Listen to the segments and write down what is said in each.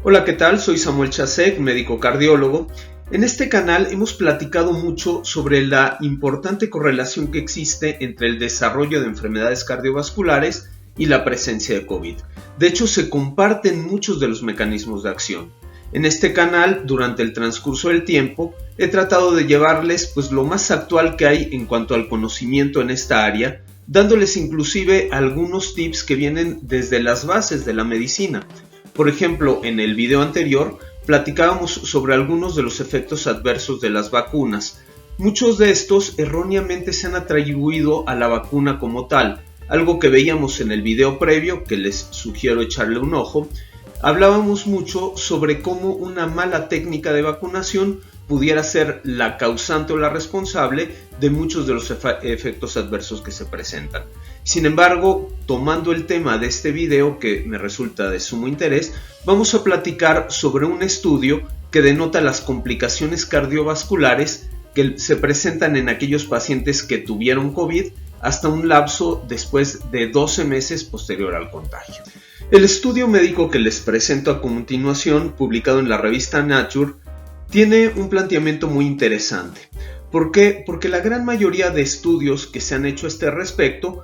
Hola, ¿qué tal? Soy Samuel Chasek, médico cardiólogo. En este canal hemos platicado mucho sobre la importante correlación que existe entre el desarrollo de enfermedades cardiovasculares y la presencia de COVID. De hecho, se comparten muchos de los mecanismos de acción. En este canal, durante el transcurso del tiempo, he tratado de llevarles lo más actual que hay en cuanto al conocimiento en esta área, dándoles inclusive algunos tips que vienen desde las bases de la medicina. Por ejemplo, en el video anterior platicábamos sobre algunos de los efectos adversos de las vacunas. Muchos de estos erróneamente se han atribuido a la vacuna como tal, algo que veíamos en el video previo, que les sugiero echarle un ojo. Hablábamos mucho sobre cómo una mala técnica de vacunación pudiera ser la causante o la responsable de muchos de los efectos adversos que se presentan. Sin embargo, tomando el tema de este video, que me resulta de sumo interés, vamos a platicar sobre un estudio que denota las complicaciones cardiovasculares que se presentan en aquellos pacientes que tuvieron COVID hasta un lapso después de 12 meses posterior al contagio. El estudio médico que les presento a continuación, publicado en la revista Nature, tiene un planteamiento muy interesante. ¿Por qué? Porque la gran mayoría de estudios que se han hecho a este respecto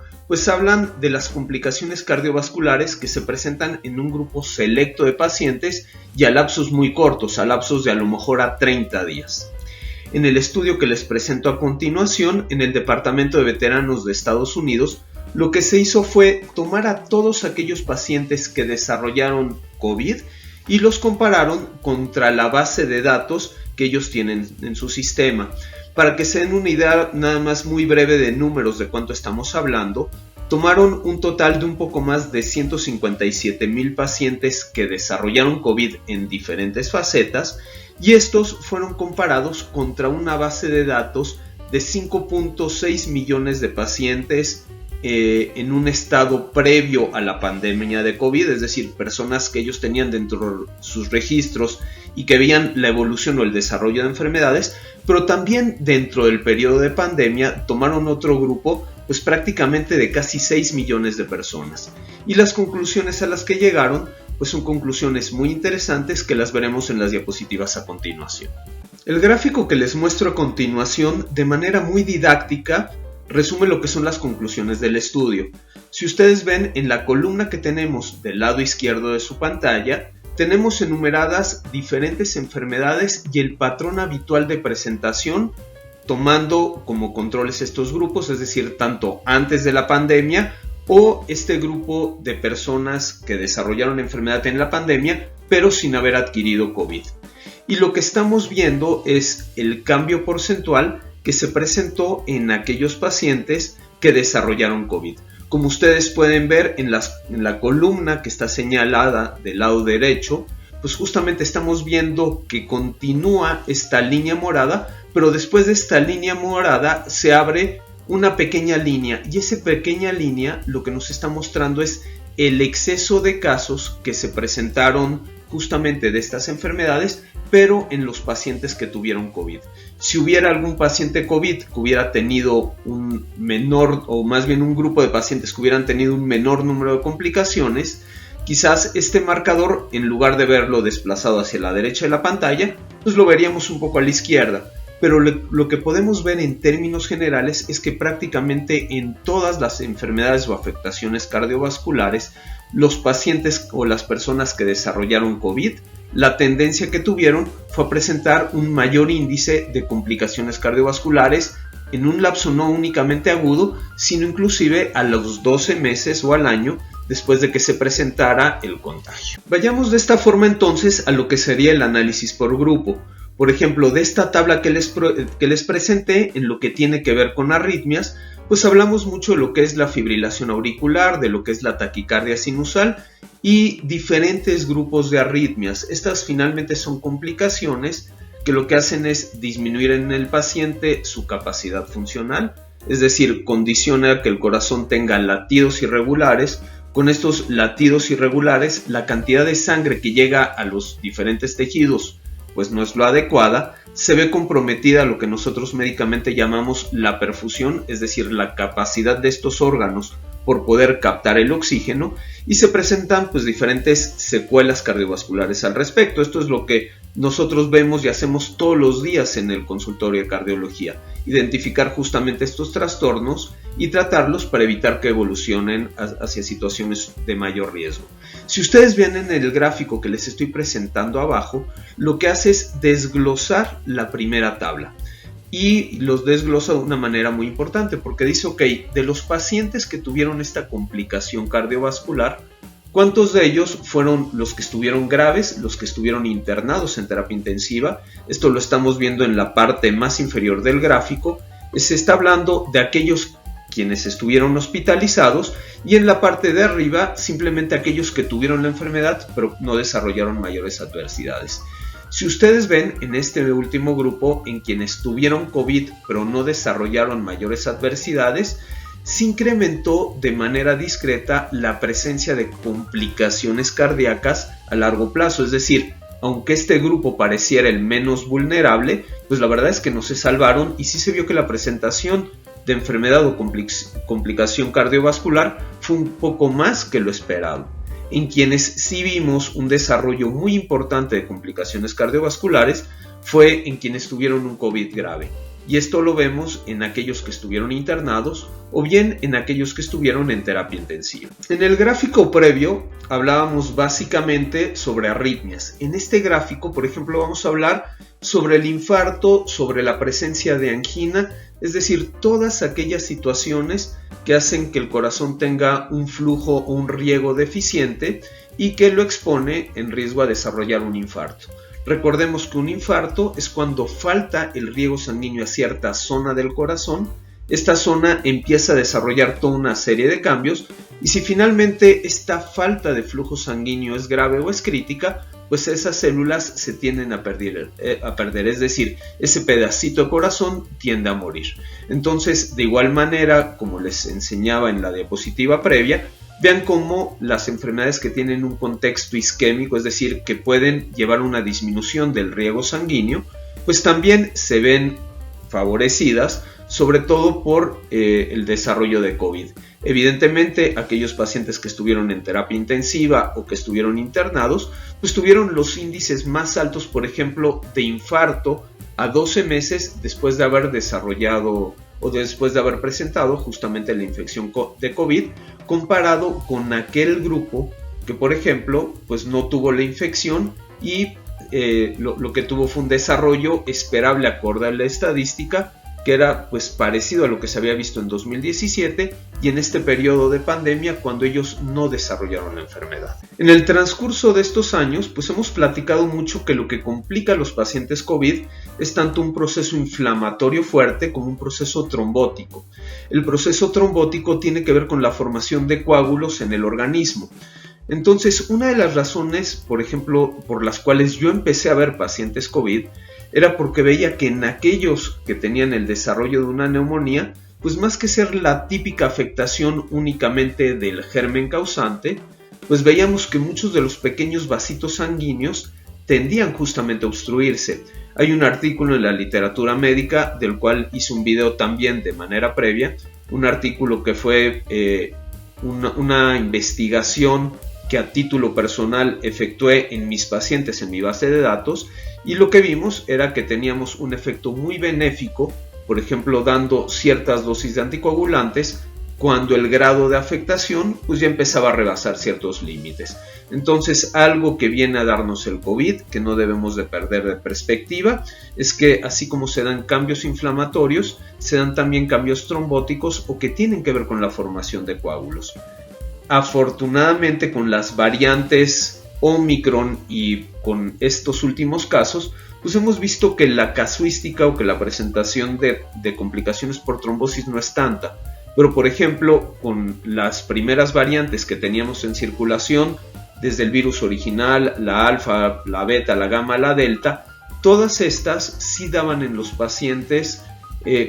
hablan de las complicaciones cardiovasculares que se presentan en un grupo selecto de pacientes y a lapsos muy cortos, a lapsos de a lo mejor a 30 días. En el estudio que les presento a continuación, en el Departamento de Veteranos de Estados Unidos, lo que se hizo fue tomar a todos aquellos pacientes que desarrollaron COVID y los compararon contra la base de datos que ellos tienen en su sistema. Para que se den una idea nada más muy breve de números de cuánto estamos hablando, tomaron un total de un poco más de 157,000 pacientes que desarrollaron COVID en diferentes facetas y estos fueron comparados contra una base de datos de 5.6 millones de pacientes en un estado previo a la pandemia de COVID, es decir, personas que ellos tenían dentro de sus registros y que veían la evolución o el desarrollo de enfermedades, pero también dentro del periodo de pandemia tomaron otro grupo prácticamente de casi 6 millones de personas. Y las conclusiones a las que llegaron son conclusiones muy interesantes que las veremos en las diapositivas a continuación. El gráfico que les muestro a continuación de manera muy didáctica resume lo que son las conclusiones del estudio. Si ustedes ven en la columna que tenemos del lado izquierdo de su pantalla, tenemos enumeradas diferentes enfermedades y el patrón habitual de presentación, tomando como controles estos grupos, es decir, tanto antes de la pandemia o este grupo de personas que desarrollaron enfermedad en la pandemia, pero sin haber adquirido COVID. Y lo que estamos viendo es el cambio porcentual que se presentó en aquellos pacientes que desarrollaron COVID. Como ustedes pueden ver en la columna que está señalada del lado derecho, justamente estamos viendo que continúa esta línea morada, pero después de esta línea morada se abre una pequeña línea y esa pequeña línea lo que nos está mostrando es el exceso de casos que se presentaron justamente de estas enfermedades, pero en los pacientes que tuvieron COVID. Si hubiera algún paciente COVID que hubiera tenido un menor, o más bien un grupo de pacientes que hubieran tenido un menor número de complicaciones, quizás este marcador, en lugar de verlo desplazado hacia la derecha de la pantalla, lo veríamos un poco a la izquierda. Pero lo que podemos ver en términos generales es que prácticamente en todas las enfermedades o afectaciones cardiovasculares, los pacientes o las personas que desarrollaron COVID, la tendencia que tuvieron fue a presentar un mayor índice de complicaciones cardiovasculares en un lapso no únicamente agudo, sino inclusive a los 12 meses o al año después de que se presentara el contagio. Vayamos de esta forma entonces a lo que sería el análisis por grupo. Por ejemplo, de esta tabla que les presenté en lo que tiene que ver con arritmias, hablamos mucho de lo que es la fibrilación auricular, de lo que es la taquicardia sinusal y diferentes grupos de arritmias. Estas finalmente son complicaciones que lo que hacen es disminuir en el paciente su capacidad funcional, es decir, condiciona que el corazón tenga latidos irregulares. Con estos latidos irregulares, la cantidad de sangre que llega a los diferentes tejidos no es lo adecuada, se ve comprometida lo que nosotros médicamente llamamos la perfusión, es decir, la capacidad de estos órganos por poder captar el oxígeno y se presentan pues diferentes secuelas cardiovasculares al respecto. Esto es lo que nosotros vemos y hacemos todos los días en el consultorio de cardiología, identificar justamente estos trastornos y tratarlos para evitar que evolucionen hacia situaciones de mayor riesgo. Si ustedes ven en el gráfico que les estoy presentando abajo, lo que hace es desglosar la primera tabla. Y los desglosa de una manera muy importante porque dice, ok, de los pacientes que tuvieron esta complicación cardiovascular, ¿cuántos de ellos fueron los que estuvieron graves, los que estuvieron internados en terapia intensiva? Esto lo estamos viendo en la parte más inferior del gráfico. Se está hablando de aquellos quienes estuvieron hospitalizados y en la parte de arriba simplemente aquellos que tuvieron la enfermedad pero no desarrollaron mayores adversidades. Si ustedes ven en este último grupo, en quienes tuvieron COVID pero no desarrollaron mayores adversidades, se incrementó de manera discreta la presencia de complicaciones cardíacas a largo plazo. Es decir, aunque este grupo pareciera el menos vulnerable, pues la verdad es que no se salvaron y sí se vio que la presentación de enfermedad o complicación cardiovascular fue un poco más que lo esperado. En quienes sí vimos un desarrollo muy importante de complicaciones cardiovasculares fue en quienes tuvieron un COVID grave. Y esto lo vemos en aquellos que estuvieron internados o bien en aquellos que estuvieron en terapia intensiva. En el gráfico previo hablábamos básicamente sobre arritmias. En este gráfico, por ejemplo, vamos a hablar sobre el infarto, sobre la presencia de angina, es decir, todas aquellas situaciones que hacen que el corazón tenga un flujo o un riego deficiente y que lo expone en riesgo a desarrollar un infarto. Recordemos que un infarto es cuando falta el riego sanguíneo a cierta zona del corazón. Esta zona empieza a desarrollar toda una serie de cambios y si finalmente esta falta de flujo sanguíneo es grave o es crítica, pues esas células se tienden a perder, es decir, ese pedacito de corazón tiende a morir. Entonces, de igual manera, como les enseñaba en la diapositiva previa, vean cómo las enfermedades que tienen un contexto isquémico, es decir, que pueden llevar a una disminución del riego sanguíneo, pues también se ven favorecidas, sobre todo por el desarrollo de COVID. Evidentemente, aquellos pacientes que estuvieron en terapia intensiva o que estuvieron internados, pues tuvieron los índices más altos, por ejemplo, de infarto a 12 meses después de haber desarrollado o después de haber presentado justamente la infección de COVID, comparado con aquel grupo que, por ejemplo, pues no tuvo la infección y lo que tuvo fue un desarrollo esperable acorde a la estadística, que era pues parecido a lo que se había visto en 2017 y en este periodo de pandemia cuando ellos no desarrollaron la enfermedad. En el transcurso de estos años pues hemos platicado mucho que lo que complica a los pacientes COVID es tanto un proceso inflamatorio fuerte como un proceso trombótico. El proceso trombótico tiene que ver con la formación de coágulos en el organismo. Entonces, una de las razones, por ejemplo, por las cuales yo empecé a ver pacientes COVID era porque veía que en aquellos que tenían el desarrollo de una neumonía, pues más que ser la típica afectación únicamente del germen causante, pues veíamos que muchos de los pequeños vasitos sanguíneos tendían justamente a obstruirse. Hay un artículo en la literatura médica del cual hice un video también de manera previa, un artículo que fue una investigación que a título personal efectué en mis pacientes en mi base de datos, y lo que vimos era que teníamos un efecto muy benéfico, por ejemplo dando ciertas dosis de anticoagulantes cuando el grado de afectación pues ya empezaba a rebasar ciertos límites. Entonces, algo que viene a darnos el COVID, que no debemos de perder de perspectiva, es que así como se dan cambios inflamatorios, se dan también cambios trombóticos o que tienen que ver con la formación de coágulos. Afortunadamente, con las variantes Omicron y con estos últimos casos, pues hemos visto que la casuística o que la presentación de complicaciones por trombosis no es tanta. Pero, por ejemplo, con las primeras variantes que teníamos en circulación, desde el virus original, la alfa, la beta, la gamma, la delta, todas estas sí daban en los pacientes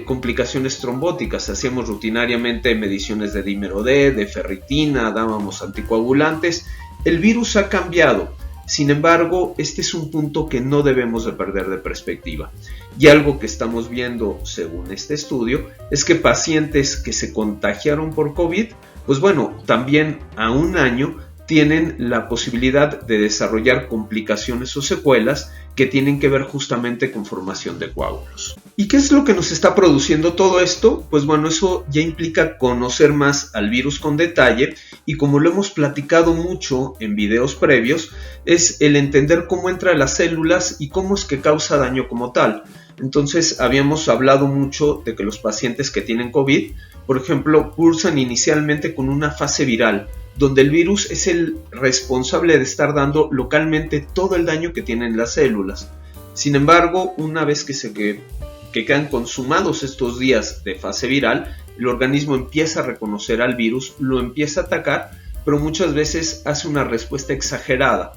complicaciones trombóticas. Hacíamos rutinariamente mediciones de dímero D, de ferritina, dábamos anticoagulantes. El virus ha cambiado, sin embargo, este es un punto que no debemos de perder de perspectiva. Y algo que estamos viendo según este estudio es que pacientes que se contagiaron por COVID pues bueno, también a un año tienen la posibilidad de desarrollar complicaciones o secuelas que tienen que ver justamente con formación de coágulos. ¿Y qué es lo que nos está produciendo todo esto? Pues bueno, eso ya implica conocer más al virus con detalle, y como lo hemos platicado mucho en videos previos, es el entender cómo entra a las células y cómo es que causa daño como tal. Entonces habíamos hablado mucho de que los pacientes que tienen COVID, por ejemplo, cursan inicialmente con una fase viral, donde el virus es el responsable de estar dando localmente todo el daño que tienen las células. Sin embargo, una vez que quedan consumados estos días de fase viral, el organismo empieza a reconocer al virus, lo empieza a atacar, pero muchas veces hace una respuesta exagerada.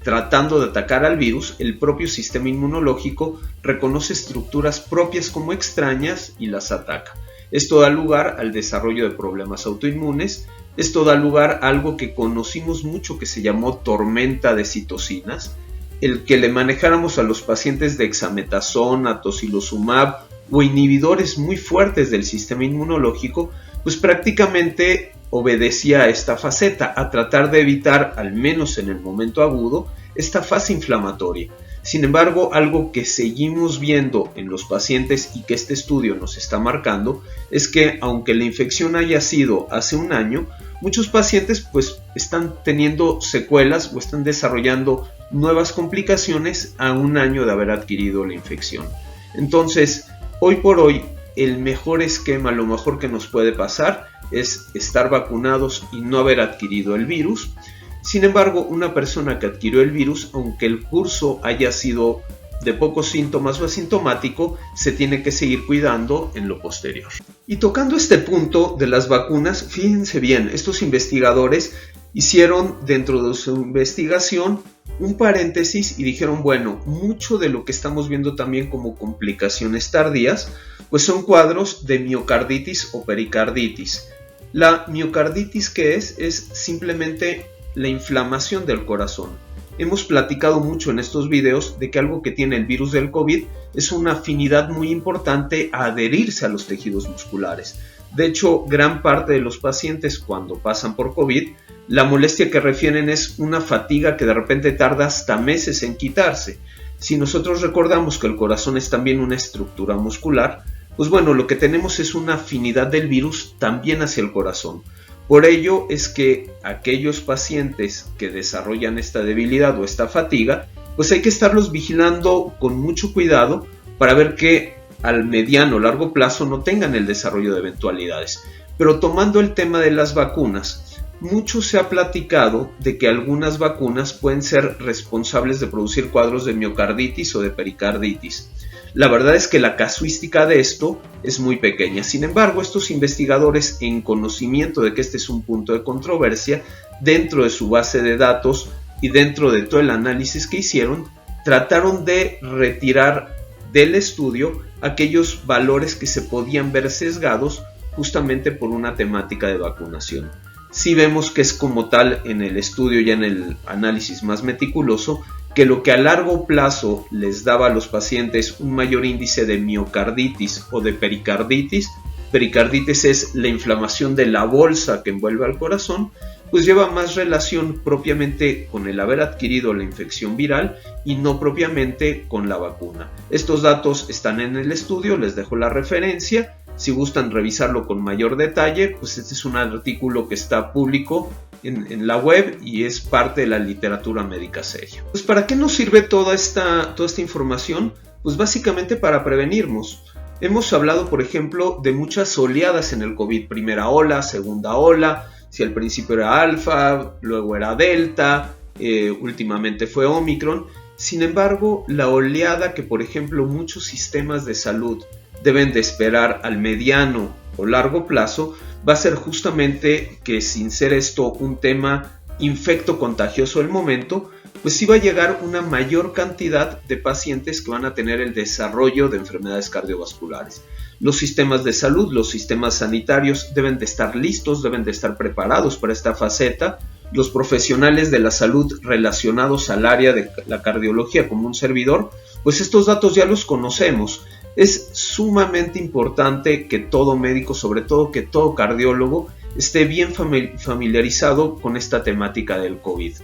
Tratando de atacar al virus, el propio sistema inmunológico reconoce estructuras propias como extrañas y las ataca. Esto da lugar al desarrollo de problemas autoinmunes. Esto da lugar a algo que conocimos mucho que se llamó tormenta de citocinas, el que le manejáramos a los pacientes dexametasona, tocilizumab o inhibidores muy fuertes del sistema inmunológico, pues prácticamente obedecía a esta faceta, a tratar de evitar, al menos en el momento agudo, esta fase inflamatoria. Sin embargo, algo que seguimos viendo en los pacientes y que este estudio nos está marcando es que aunque la infección haya sido hace un año, muchos pacientes pues están teniendo secuelas o están desarrollando nuevas complicaciones a un año de haber adquirido la infección. Entonces, hoy por hoy, el mejor esquema, lo mejor que nos puede pasar es estar vacunados y no haber adquirido el virus. Sin embargo, una persona que adquirió el virus, aunque el curso haya sido de pocos síntomas o asintomático, se tiene que seguir cuidando en lo posterior. Y tocando este punto de las vacunas, fíjense bien, estos investigadores hicieron dentro de su investigación un paréntesis y dijeron, bueno, mucho de lo que estamos viendo también como complicaciones tardías, pues son cuadros de miocarditis o pericarditis. La miocarditis, ¿qué es? Es simplemente la inflamación del corazón. Hemos platicado mucho en estos videos de que algo que tiene el virus del COVID es una afinidad muy importante a adherirse a los tejidos musculares. De hecho, gran parte de los pacientes cuando pasan por COVID, la molestia que refieren es una fatiga que de repente tarda hasta meses en quitarse. Si nosotros recordamos que el corazón es también una estructura muscular, pues bueno, lo que tenemos es una afinidad del virus también hacia el corazón. Por ello es que aquellos pacientes que desarrollan esta debilidad o esta fatiga, pues hay que estarlos vigilando con mucho cuidado para ver que al mediano o largo plazo no tengan el desarrollo de eventualidades. Pero tomando el tema de las vacunas, mucho se ha platicado de que algunas vacunas pueden ser responsables de producir cuadros de miocarditis o de pericarditis. La verdad es que la casuística de esto es muy pequeña. Sin embargo, estos investigadores, en conocimiento de que este es un punto de controversia, dentro de su base de datos y dentro de todo el análisis que hicieron, trataron de retirar del estudio aquellos valores que se podían ver sesgados justamente por una temática de vacunación. Sí vemos que es como tal en el estudio, ya en el análisis más meticuloso, que lo que a largo plazo les daba a los pacientes un mayor índice de miocarditis o de pericarditis es la inflamación de la bolsa que envuelve al corazón, pues lleva más relación propiamente con el haber adquirido la infección viral y no propiamente con la vacuna. Estos datos están en el estudio, les dejo la referencia. Si gustan revisarlo con mayor detalle, pues este es un artículo que está público en la web y es parte de la literatura médica seria. Pues ¿para qué nos sirve toda esta información? Pues básicamente para prevenirnos. Hemos hablado, por ejemplo, de muchas oleadas en el COVID, primera ola, segunda ola, si al principio era alfa, luego era delta, últimamente fue Omicron. Sin embargo, la oleada que, por ejemplo, muchos sistemas de salud deben de esperar al mediano o largo plazo, va a ser justamente que, sin ser esto un tema infecto contagioso del momento, pues sí va a llegar una mayor cantidad de pacientes que van a tener el desarrollo de enfermedades cardiovasculares. Los sistemas de salud, los sistemas sanitarios deben de estar listos, deben de estar preparados para esta faceta. Los profesionales de la salud relacionados al área de la cardiología como un servidor, pues estos datos ya los conocemos. Es sumamente importante que todo médico, sobre todo que todo cardiólogo, esté bien familiarizado con esta temática del COVID.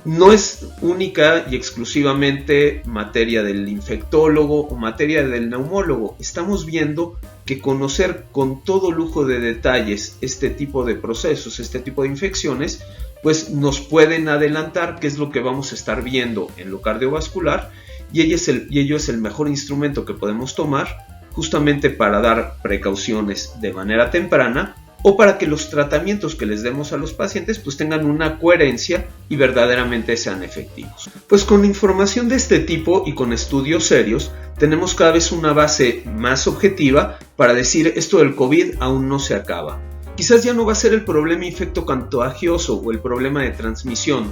No es única y exclusivamente materia del infectólogo o materia del neumólogo. Estamos viendo que conocer con todo lujo de detalles este tipo de procesos, este tipo de infecciones, pues nos pueden adelantar qué es lo que vamos a estar viendo en lo cardiovascular, y ello es el mejor instrumento que podemos tomar justamente para dar precauciones de manera temprana, o para que los tratamientos que les demos a los pacientes pues tengan una coherencia y verdaderamente sean efectivos. Pues con información de este tipo y con estudios serios tenemos cada vez una base más objetiva para decir esto del COVID aún no se acaba. Quizás ya no va a ser el problema infectocontagioso o el problema de transmisión,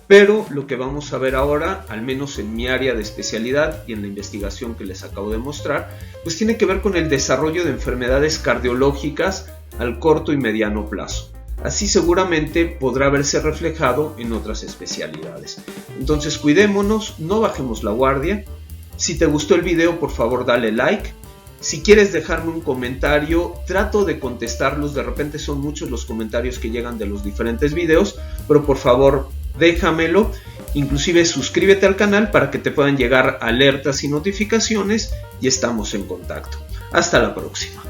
pero lo que vamos a ver ahora, al menos en mi área de especialidad y en la investigación que les acabo de mostrar, pues tiene que ver con el desarrollo de enfermedades cardiológicas al corto y mediano plazo. Así seguramente podrá verse reflejado en otras especialidades. Entonces cuidémonos, no bajemos la guardia. Si te gustó el video, por favor dale like. Si quieres dejarme un comentario, trato de contestarlos. De repente son muchos los comentarios que llegan de los diferentes videos, pero por favor déjamelo. Inclusive suscríbete al canal para que te puedan llegar alertas y notificaciones, y estamos en contacto. Hasta la próxima.